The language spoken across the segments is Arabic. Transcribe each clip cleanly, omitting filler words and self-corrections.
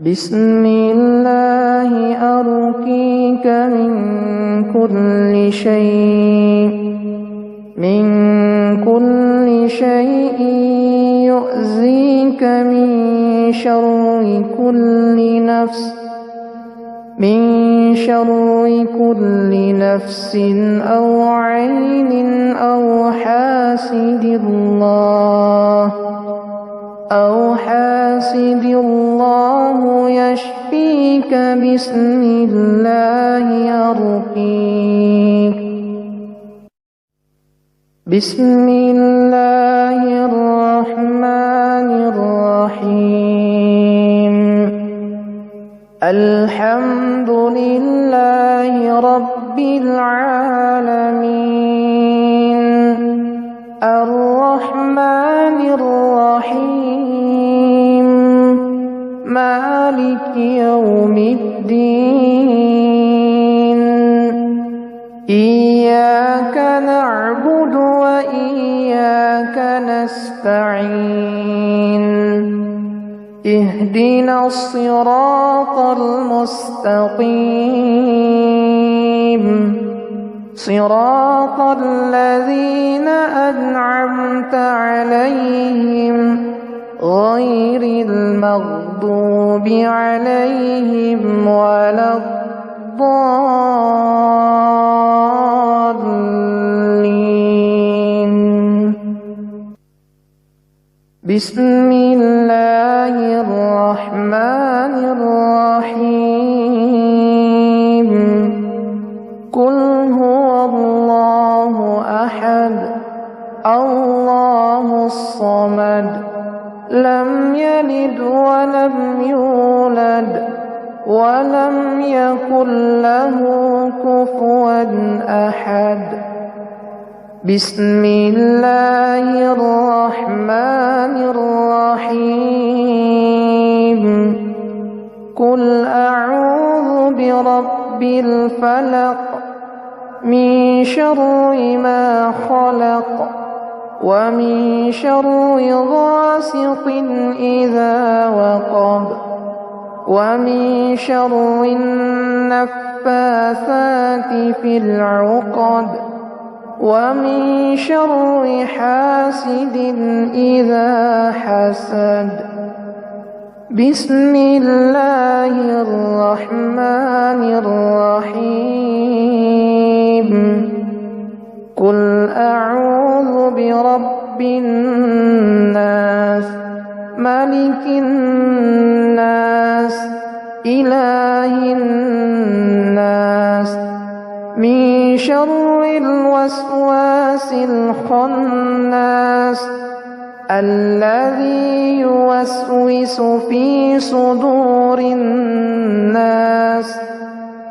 بسم الله أرقيك من كل شيء يؤذيك من شر كل نفس أو عين أو حاسد الله يشفيك بسم الله أرقيك. بسم الله الرحمن الرحيم. الحمد لله رب العالمين الرحمن الرحيم مالك يوم الدين. إياك نعبد وإياك نستعين. اهدنا الصراط المستقيم صراط الذين أنعمت عليهم غير المغضوب عليهم ولا الضالين. بسم الله الرحمن الرحيم. قل هو الله أحد الله الصمد لم يلد ولم يولد ولم يكن له كفوا أحد. بسم الله الرحمن الرحيم. قل أعوذ برب الفلق من شر ما خلق ومن شر غاسق إذا وقب ومن شر النفاثات في العقد ومن شر حاسد إذا حسد. بسم الله الرحمن الرحيم. قل أعوذ برب الناس ملك الناس إله الناس من شر الوسواس الخناس الذي يوسوس في صدور الناس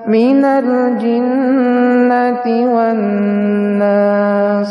من الجنة والناس.